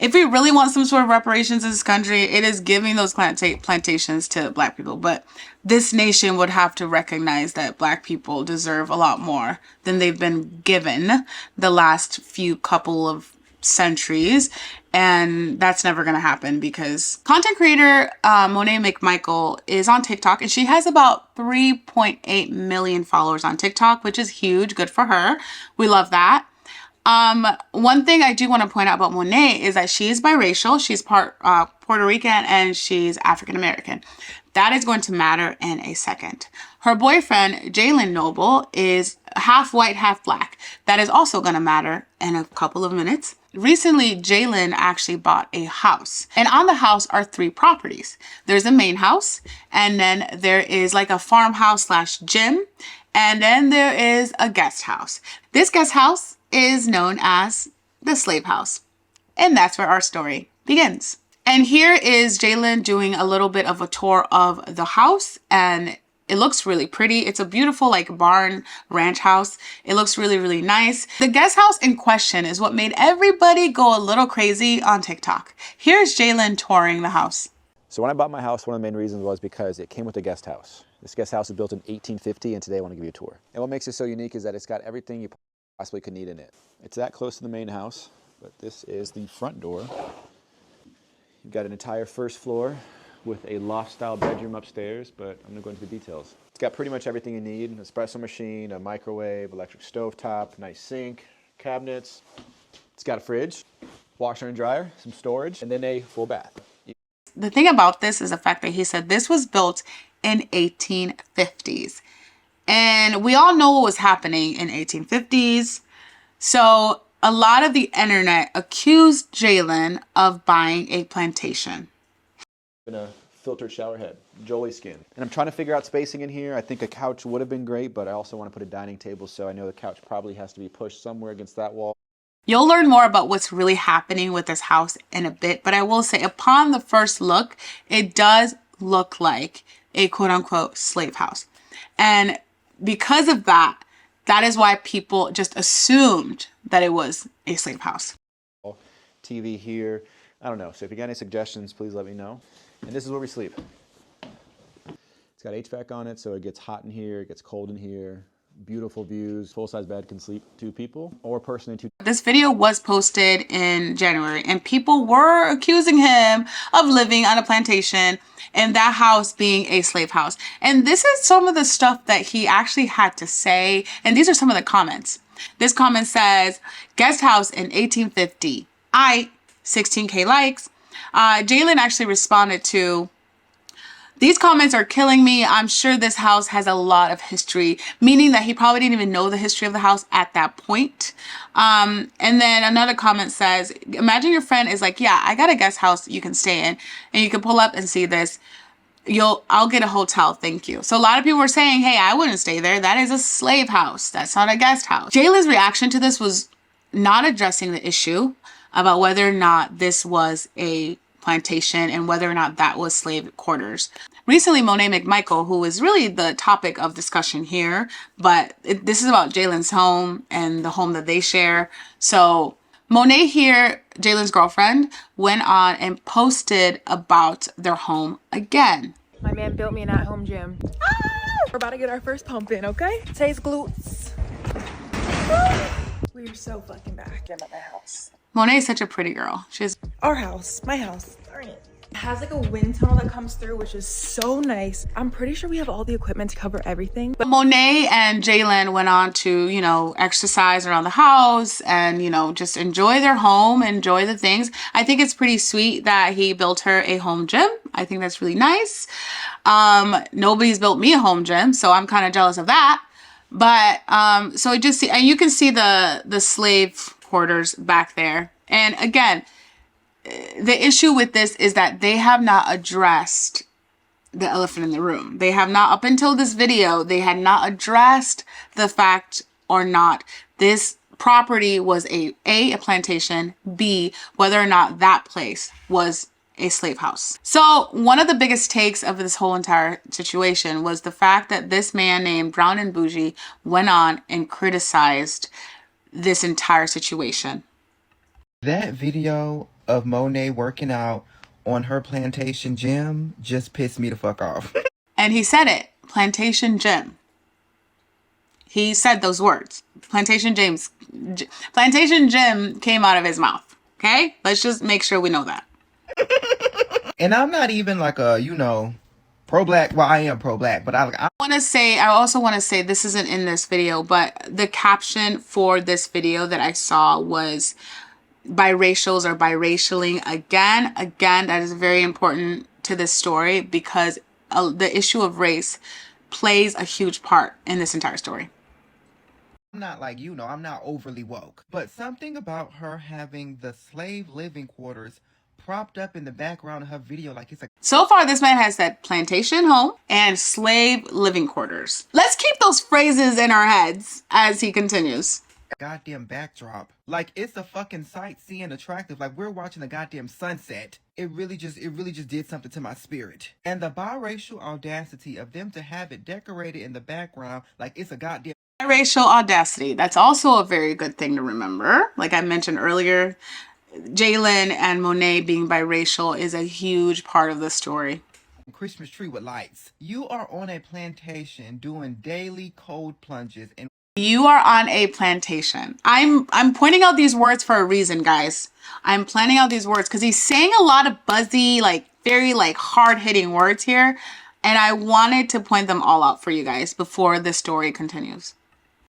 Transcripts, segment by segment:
if we really want some sort of reparations in this country, it is giving those plantations to Black people. But this nation would have to recognize that Black people deserve a lot more than they've been given the last few couple of centuries. And that's never going to happen because content creator Monet McMichael is on TikTok, and she has about 3.8 million followers on TikTok, which is huge. Good for her. We love that. One thing I do want to point out about Monet is that she is biracial. She's part Puerto Rican and she's African American. That is going to matter in a second. Her boyfriend, Jalen Noble, is half white, half Black. That is also going to matter in a couple of minutes. Recently, Jalen actually bought a house, and on the house are 3 properties. There's a main house, and then there is like a farmhouse slash gym, and then there is a guest house. This guest house is known as the slave house, and that's where our story begins. And here is Jalen doing a little bit of a tour of the house, and it looks really pretty. It's a beautiful like barn ranch house. It looks really, really nice. The guest house in question is what made everybody go a little crazy on TikTok. Here's Jalen touring the house. So when I bought my house, one of the main reasons was because it came with a guest house. This guest house was built in 1850, and today I want to give you a tour. And what makes it so unique is that it's got everything you possibly could need in it. It's that close to the main house, but this is the front door. You've got an entire first floor with a loft-style bedroom upstairs, but I'm gonna go into the details. It's got pretty much everything you need: an espresso machine, a microwave, electric stovetop, nice sink, cabinets. It's got a fridge, washer and dryer, some storage, and then a full bath. The thing about this is the fact that he said this was built in 1850s. And we all know what was happening in 1850s. So a lot of the internet accused Jalen of buying a plantation. In a filtered shower head, Jolie skin. And I'm trying to figure out spacing in here. I think a couch would have been great, but I also want to put a dining table, so I know the couch probably has to be pushed somewhere against that wall. You'll learn more about what's really happening with this house in a bit, but I will say upon the first look, it does look like a quote-unquote slave house. And because of that, that is why people just assumed that it was a slave house. TV here. I don't know. So if you got any suggestions, please let me know. And this is where we sleep. It's got HVAC on it, so it gets hot in here, it gets cold in here. Beautiful views. Full-size bed can sleep 2 people or a person in 2. This video was posted in January, and people were accusing him of living on a plantation and that house being a slave house. And this is some of the stuff that he actually had to say. And these are some of the comments. This comment says, guest house in 1850. 16K likes. Jalen actually responded to, these comments are killing me. I'm sure this house has a lot of history, meaning that he probably didn't even know the history of the house at that point. And then another comment says, imagine your friend is like, yeah, I got a guest house you can stay in, and you can pull up and see this. I'll get a hotel, thank you. So a lot of people were saying, hey, I wouldn't stay there. That is a slave house. That's not a guest house. Jalen's reaction to this was not addressing the issue about whether or not this was a plantation and whether or not that was slave quarters. Recently, Monet McMichael, who is really the topic of discussion here, but this is about Jalen's home and the home that they share. So Monet here, Jalen's girlfriend, went on and posted about their home again. My man built me an at-home gym. We're about to get our first pump in, okay? Today's glutes. We are so fucking back. I'm at my house. Monet is such a pretty girl. She's our house, my house. Darn it. It has like a wind tunnel that comes through, which is so nice. I'm pretty sure we have all the equipment to cover everything. But Monet and Jalen went on to, exercise around the house and, just enjoy their home, enjoy the things. I think it's pretty sweet that he built her a home gym. I think that's really nice. Nobody's built me a home gym, so I'm kind of jealous of that. But so and you can see the slave quarters back there. And again, the issue with this is that they have not addressed the elephant in the room. They have not, up until this video, they had not addressed the fact or not this property was a plantation, B, whether or not that place was a slave house. So one of the biggest takes of this whole entire situation was the fact that this man named Brown and Bougie went on and criticized this entire situation. That video of Monet working out on her plantation gym just pissed me the fuck off. And he said it, plantation gym. He said those words. Plantation gym came out of his mouth. Okay? Let's just make sure we know that. And I'm not even like a, pro-black. Well, I am pro-black, but I also want to say this isn't in this video, but the caption for this video that I saw was biracials or biracialing again. Again, that is very important to this story because the issue of race plays a huge part in this entire story. I'm not like, I'm not overly woke. But something about her having the slave living quarters propped up in the background of her video like it's a... So far, this man has said plantation home and slave living quarters. Let's keep those phrases in our heads as he continues. Goddamn backdrop. Like, it's a fucking sightseeing attractive. Like, we're watching a goddamn sunset. It really just did something to my spirit. And the biracial audacity of them to have it decorated in the background like it's a goddamn... Biracial audacity. That's also a very good thing to remember. Like I mentioned earlier, Jalen and Monet being biracial is a huge part of the story. Christmas tree with lights. You are on a plantation doing daily cold plunges and... You are on a plantation. I'm pointing out these words for a reason, guys. I'm planning out these words because he's saying a lot of buzzy, like very like hard-hitting words here. And I wanted to point them all out for you guys before the story continues.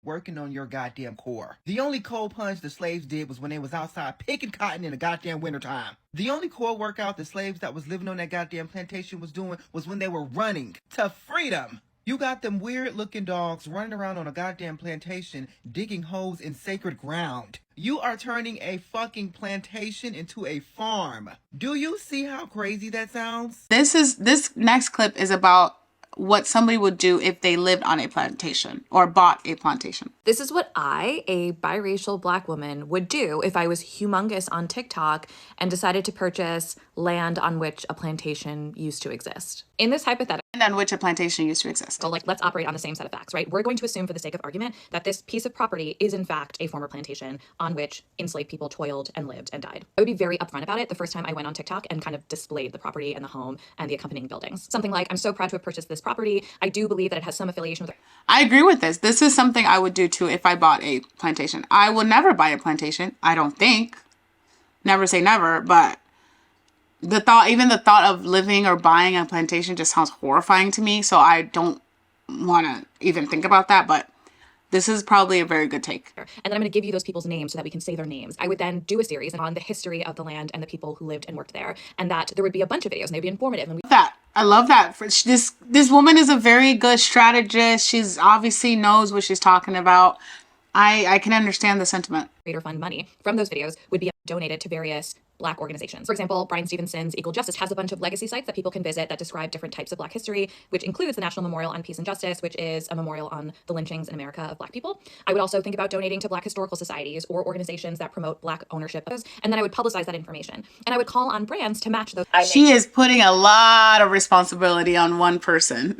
Working on your goddamn core. The only cold plunge the slaves did was when they was outside picking cotton in the goddamn wintertime. The only core workout the slaves that was living on that goddamn plantation was doing was when they were running to freedom. You got them weird looking dogs running around on a goddamn plantation digging holes in sacred ground. You are turning a fucking plantation into a farm. Do you see how crazy that sounds? This next clip is about what somebody would do if they lived on a plantation or bought a plantation. This is what I, a biracial Black woman, would do if I was humongous on TikTok and decided to purchase land on which a plantation used to exist. In this hypothetical, And on which a plantation used to exist. so let's operate on the same set of facts, right? We're going to assume for the sake of argument that this piece of property is in fact a former plantation on which enslaved people toiled and lived and died. I would be very upfront about it the first time I went on TikTok and kind of displayed the property and the home and the accompanying buildings. Something like, I'm so proud to have purchased this property. I do believe that it has some affiliation with... I agree with this. This is something I would do too if I bought a plantation. I will never buy a plantation. I don't think. Never say never, but the thought of living or buying a plantation just sounds horrifying to me. So I don't want to even think about that, but this is probably a very good take. And then I'm going to give you those people's names so that we can say their names. I would then do a series on the history of the land and the people who lived and worked there, and that there would be a bunch of videos and they'd be informative. And I love that. This woman is a very good strategist. She's obviously knows what she's talking about. I can understand the sentiment. Creator fund money from those videos would be donated to various Black organizations. For example, Brian Stevenson's Equal Justice has a bunch of legacy sites that people can visit that describe different types of Black history, which includes the National Memorial on Peace and Justice, which is a memorial on the lynchings in America of Black people. I would also think about donating to Black historical societies or organizations that promote Black ownership of those, and then I would publicize that information. And I would call on brands to match those. She is putting a lot of responsibility on one person.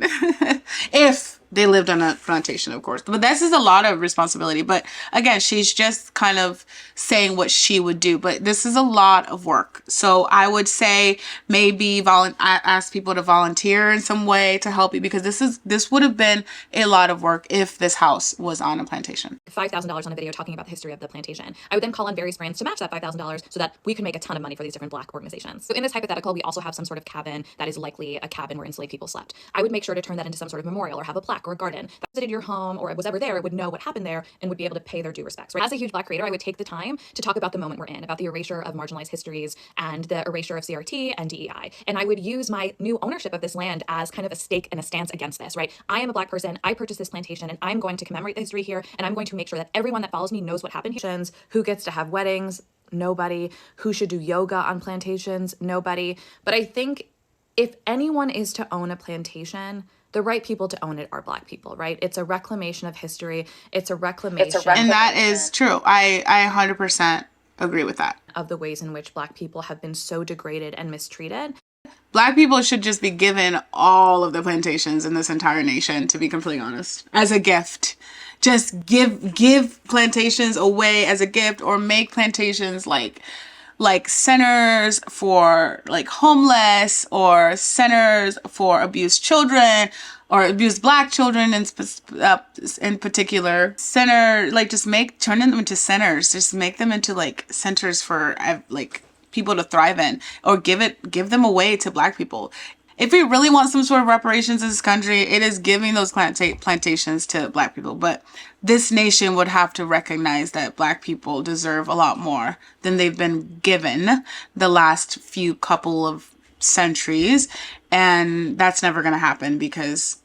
If they lived on a plantation, of course. But this is a lot of responsibility. But again, she's just kind of saying what she would do. But this is a lot of work. So I would say maybe ask people to volunteer in some way to help you, because this would have been a lot of work if this house was on a plantation. $5,000 on a video talking about the history of the plantation. I would then call on various brands to match that $5,000 so that we could make a ton of money for these different Black organizations. So in this hypothetical, we also have some sort of cabin that is likely a cabin where enslaved people slept. I would make sure to turn that into some sort of memorial or have a plaque or a garden. If I visited your home or was ever there, it would know what happened there and would be able to pay their due respects. Right? As a huge Black creator, I would take the time to talk about the moment we're in, about the erasure of marginalized histories and the erasure of CRT and DEI. And I would use my new ownership of this land as kind of a stake and a stance against this, right? I am a Black person, I purchased this plantation, and I'm going to commemorate the history here, and I'm going to make sure that everyone that follows me knows what happened here. Who gets to have weddings? Nobody. Who should do yoga on plantations? Nobody. But I think if anyone is to own a plantation, the right people to own it are Black people, right? It's a reclamation of history. It's a reclamation. And that is true. I 100% agree with that. Of the ways in which Black people have been so degraded and mistreated. Black people should just be given all of the plantations in this entire nation, to be completely honest, as a gift. just give plantations away as a gift, or make plantations like centers for like homeless, or centers for abused children or abused black children in particular. Center, like, just turn them into centers, just make them into like centers for like people to thrive in, or give them away to black people. If we really want some sort of reparations in this country, it is giving those plantations to black people. But this nation would have to recognize that black people deserve a lot more than they've been given the last few couple of centuries. And that's never going to happen because...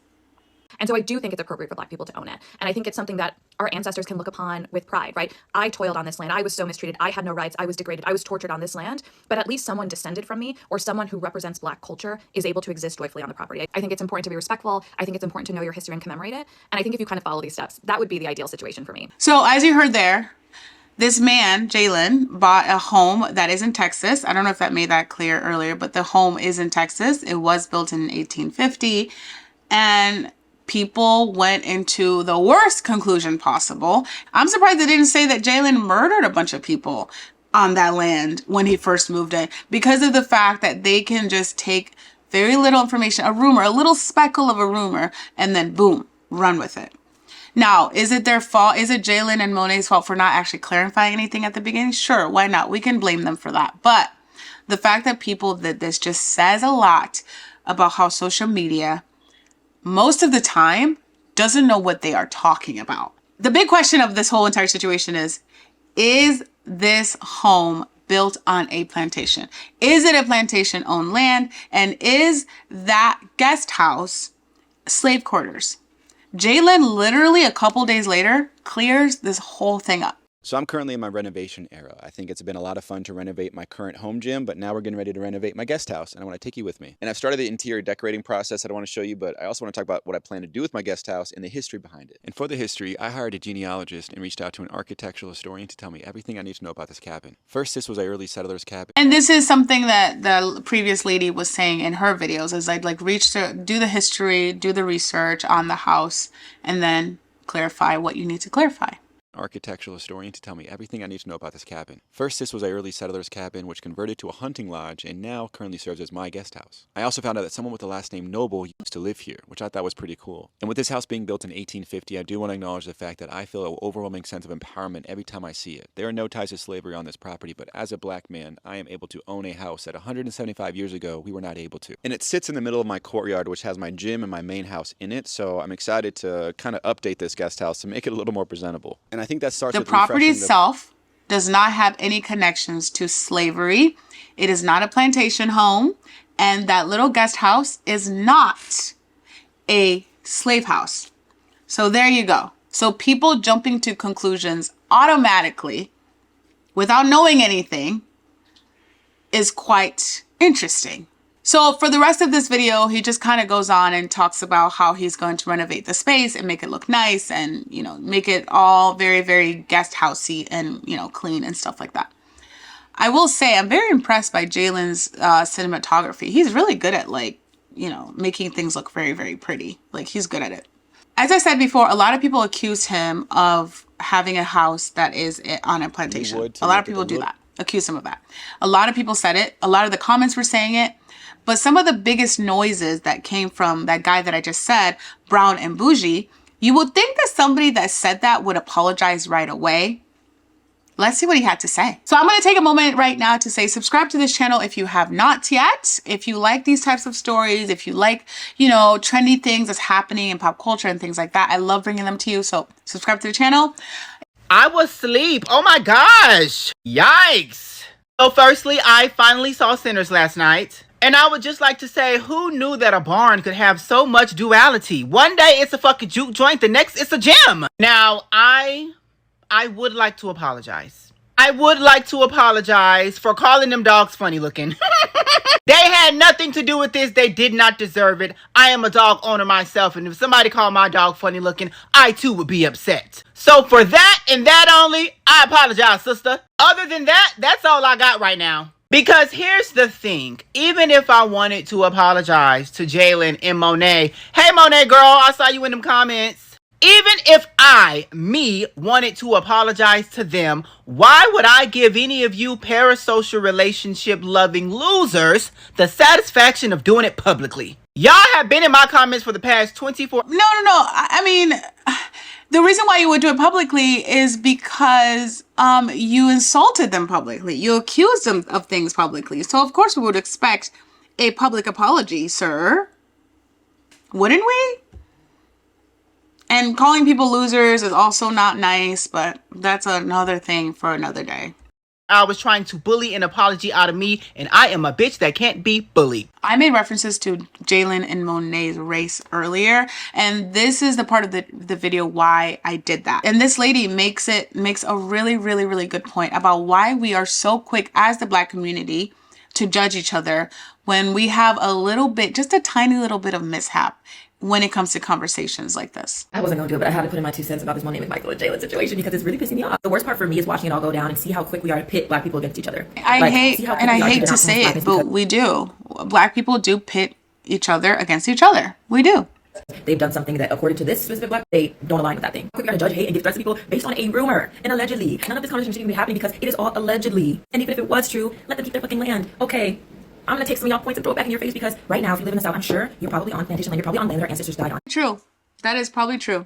And so I do think it's appropriate for black people to own it. And I think it's something that our ancestors can look upon with pride, right? I toiled on this land. I was so mistreated. I had no rights. I was degraded. I was tortured on this land. But at least someone descended from me, or someone who represents black culture, is able to exist joyfully on the property. I think it's important to be respectful. I think it's important to know your history and commemorate it. And I think if you kind of follow these steps, that would be the ideal situation for me. So as you heard there, this man, Jalen, bought a home that is in Texas. I don't know if that made that clear earlier, but the home is in Texas. It was built in 1850. And people went into the worst conclusion possible. I'm surprised they didn't say that Jalen murdered a bunch of people on that land when he first moved in, because of the fact that they can just take very little information, a rumor, a little speckle of a rumor, and then boom, run with it. Now, is it their fault? Is it Jalen and Monet's fault for not actually clarifying anything at the beginning? Sure, why not? We can blame them for that. But the fact that people did this just says a lot about how social media, most of the time, doesn't know what they are talking about. The big question of this whole entire situation is this home built on a plantation? Is it a plantation-owned land? And is that guest house slave quarters? Jalen literally a couple days later clears this whole thing up. So I'm currently in my renovation era. I think it's been a lot of fun to renovate my current home gym, but now we're getting ready to renovate my guest house, and I want to take you with me. And I've started the interior decorating process that I want to show you, but I also want to talk about what I plan to do with my guest house and the history behind it. And for the history, I hired a genealogist and reached out to an architectural historian to tell me everything I need to know about this cabin. First, this was an early settler's cabin. And this is something that the previous lady was saying in her videos, is I'd like do the history, do the research on the house, and then clarify what you need to clarify. Architectural historian to tell me everything I need to know about this cabin. First, this was an early settler's cabin, which converted to a hunting lodge and now currently serves as my guest house. I also found out that someone with the last name Noble used to live here, which I thought was pretty cool. And with this house being built in 1850, I do want to acknowledge the fact that I feel an overwhelming sense of empowerment every time I see it. There are no ties to slavery on this property, but as a black man, I am able to own a house that 175 years ago we were not able to. And it sits in the middle of my courtyard, which has my gym and my main house in it, so I'm excited to kind of update this guest house to make it a little more presentable. And I think that starts with the property itself does not have any connections to slavery. It is not a plantation home, and that little guest house is not a slave house. So there you go. So people jumping to conclusions automatically without knowing anything is quite interesting. So for the rest of this video, he just kind of goes on and talks about how he's going to renovate the space and make it look nice and, you know, make it all very, very guest housey and, you know, clean and stuff like that. I will say I'm very impressed by Jalen's cinematography. He's really good at, like, you know, making things look very, very pretty. Like, he's good at it. As I said before, a lot of people accuse him of having a house that is on a plantation. A lot of people do that. Accuse him of that. A lot of people said it. A lot of the comments were saying it. But some of the biggest noises that came from that guy that I just said, Brown and Bougie, you would think that somebody that said that would apologize right away. Let's see what he had to say. So I'm going to take a moment right now to say subscribe to this channel if you have not yet. If you like these types of stories, if you like, you know, trendy things that's happening in pop culture and things like that, I love bringing them to you. So subscribe to the channel. I was asleep. Oh my gosh. Yikes. So firstly, I finally saw Sinners last night. And I would just like to say, who knew that a barn could have so much duality? One day it's a fucking juke joint, the next it's a gym. Now, I would like to apologize. I would like to apologize for calling them dogs funny looking. They had nothing to do with this. They did not deserve it. I am a dog owner myself, and if somebody called my dog funny looking, I too would be upset. So for that and that only, I apologize, sister. Other than that, that's all I got right now. Because here's the thing, even if I wanted to apologize to Jalen and Monet, hey Monet girl, I saw you in them comments. Even if me, wanted to apologize to them, why would I give any of you parasocial relationship loving losers the satisfaction of doing it publicly? Y'all have been in my comments for the past 24. No. I mean, the reason why you would do it publicly is because you insulted them publicly. You accused them of things publicly. So of course we would expect a public apology, sir. Wouldn't we? And calling people losers is also not nice, but that's another thing for another day. I was trying to bully an apology out of me, and I am a bitch that can't be bullied. I made references to Jalen and Monet's race earlier, and this is the part of the video why I did that. And this lady makes a really good point about why we are so quick as the Black community to judge each other when we have a little bit, just a tiny little bit of mishap when it comes to conversations like this. I wasn't going to do it, but I had to put in my 2 cents about this Monet McMichael and Jalen situation because it's really pissing me off. The worst part for me is watching it all go down and see how quick we are to pit Black people against each other. I hate to say it, but we do. Black people do pit each other against each other. We do. They've done something that, according to this specific Black, they don't align with that thing. Quick, we gotta judge, hate, and give threats to people based on a rumor and allegedly. None of this conversation should even be happening because it is all allegedly. And even if it was true, let them keep their fucking land. Okay. I'm going to take some of y'all points and throw it back in your face because right now, if you live in the South, I'm sure you're probably on plantation land. You're probably on land that our ancestors died on. True. That is probably true.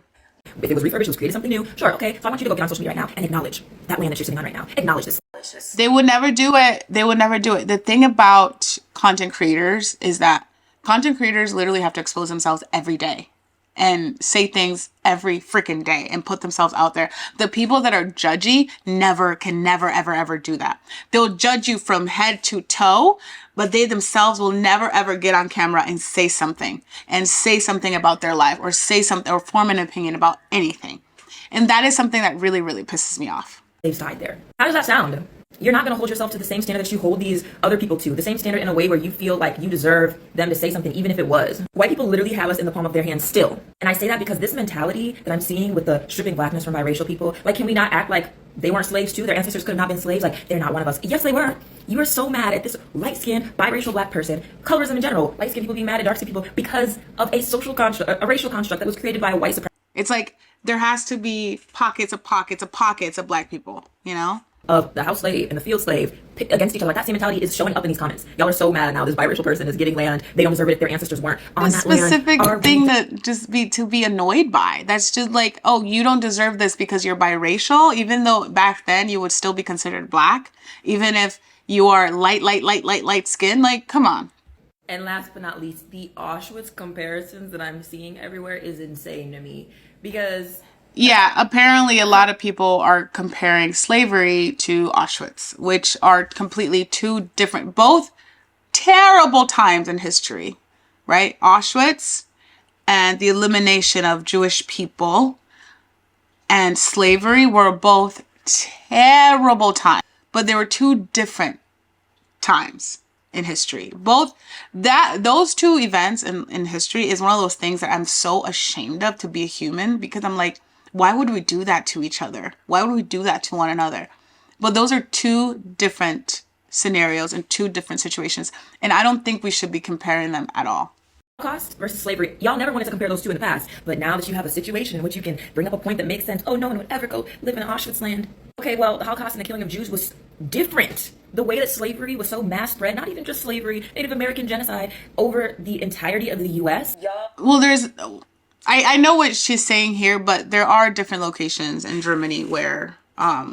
If it was refurbished, it was created something new. Sure, okay. So I want you to go get on social media right now and acknowledge that land that you're sitting on right now. Acknowledge this. They would never do it. They would never do it. The thing about content creators is that content creators literally have to expose themselves every day and say things every freaking day and put themselves out there. The people that are judgy can never, ever do that. They'll judge you from head to toe, but they themselves will never, ever get on camera and say something about their life or say something or form an opinion about anything. And that is something that really, really pisses me off. They've died there. How does that sound? You're not going to hold yourself to the same standard that you hold these other people to. The same standard in a way where you feel like you deserve them to say something, even if it was. White people literally have us in the palm of their hands still. And I say that because this mentality that I'm seeing with the stripping Blackness from biracial people, like, can we not act like they weren't slaves too? Their ancestors could have not been slaves. Like, they're not one of us. Yes, they were. You are so mad at this light-skinned, biracial Black person, colorism in general, light-skinned people being mad at dark-skinned people because of a social construct, a racial construct that was created by a white supremacist. It's like there has to be pockets of Black people, you know? Of the house slave and the field slave pit against each other. Like, that same mentality is showing up in these comments. Y'all are so mad now this biracial person is getting land. They don't deserve it if their ancestors weren't on that land. Specific thing that just to be annoyed by. That's just like, oh, you don't deserve this because you're biracial, even though back then you would still be considered Black, even if you are light skin. Like, come on. And last but not least, the Auschwitz comparisons that I'm seeing everywhere is insane to me because yeah, apparently a lot of people are comparing slavery to Auschwitz, which are completely two different, both terrible times in history, right? Auschwitz and the elimination of Jewish people and slavery were both terrible times, but they were two different times in history. Those two events in history is one of those things that I'm so ashamed of to be a human, because I'm like, why would we do that to each other? Why would we do that to one another? But those are two different scenarios and two different situations. And I don't think we should be comparing them at all. Holocaust versus slavery. Y'all never wanted to compare those two in the past. But now that you have a situation in which you can bring up a point that makes sense, oh, no one would ever go live in Auschwitz land. Okay, well, the Holocaust and the killing of Jews was different. The way that slavery was so mass spread, not even just slavery, Native American genocide over the entirety of the U.S. Well, I know what she's saying here, but there are different locations in Germany where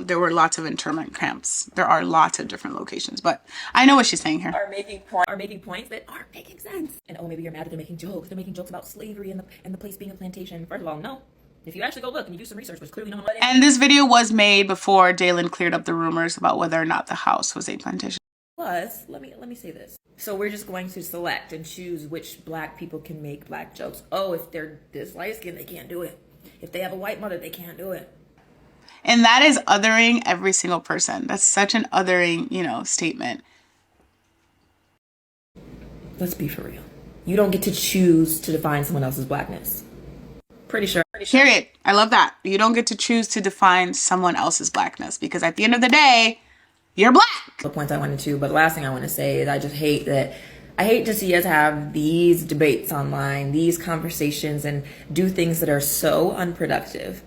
there were lots of internment camps. There are lots of different locations, but I know what she's saying here. Are making points that aren't making sense. And oh, maybe you're mad that they're making jokes. They're making jokes about slavery and the place being a plantation. First of all, no. If you actually go look and you do some research, which clearly no one. And this video was made before Jalen cleared up the rumors about whether or not the house was a plantation. Plus, let me say this. So we're just going to select and choose which Black people can make Black jokes. Oh, if they're this light skinned, they can't do it. If they have a white mother, they can't do it. And that is othering every single person. That's such an othering, statement. Let's be for real. You don't get to choose to define someone else's Blackness. Pretty sure. Period. I love that. You don't get to choose to define someone else's Blackness, because at the end of the day, you're Black. The points I wanted to, but the last thing I want to say is I just hate that I hate to see us have these debates online, these conversations, and do things that are so unproductive.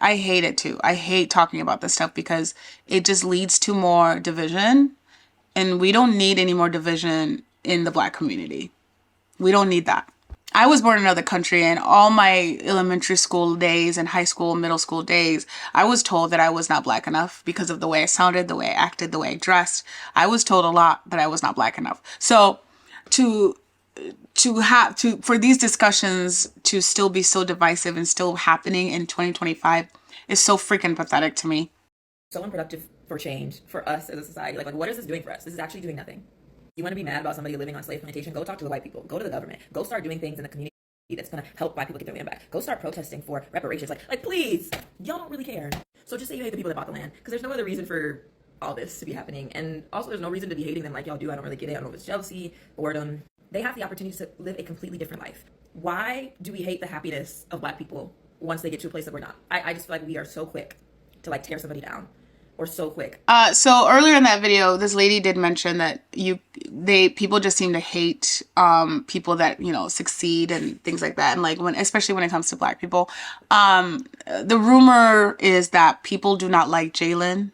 I hate it too. I hate talking about this stuff because it just leads to more division. And we don't need any more division in the Black community. We don't need that. I was born in another country, and all my elementary school days and high school, middle school days, I was told that I was not Black enough because of the way I sounded, the way I acted, the way I dressed. I was told a lot that I was not Black enough. So for these discussions to still be so divisive and still happening in 2025 is so freaking pathetic to me. So unproductive for change for us as a society. Like what is this doing for us? This is actually doing nothing. You want to be mad about somebody living on slave plantation? Go talk to the white people. Go to the government. Go start doing things in the community that's going to help Black people get their land back. Go start protesting for reparations. Like please, y'all don't really care. So just say you hate the people that bought the land, because there's no other reason for all this to be happening. And also there's no reason to be hating them like y'all do. I don't really get it. I don't know if it's jealousy, boredom. They have the opportunity to live a completely different life. Why do we hate the happiness of Black people once they get to a place that we're not? I just feel like we are so quick to like tear somebody down. Or so quick. So earlier in that video, this lady did mention that people just seem to hate people that, you know, succeed and things like that. And like especially when it comes to Black people, the rumor is that people do not like Jalen.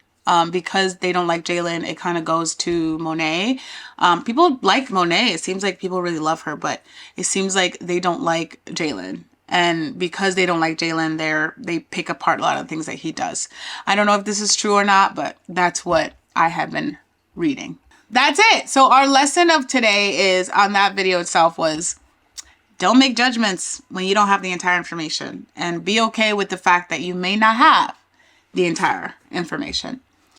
Because they don't like Jalen, it kind of goes to Monet. People like Monet. It seems like people really love her, but it seems like they don't like Jalen. And because they don't like Jalen, they pick apart a lot of things that he does. I don't know if this is true or not, but that's what I have been reading. That's it. So our lesson of today is on that video itself was don't make judgments when you don't have the entire information, and be okay with the fact that you may not have the entire information.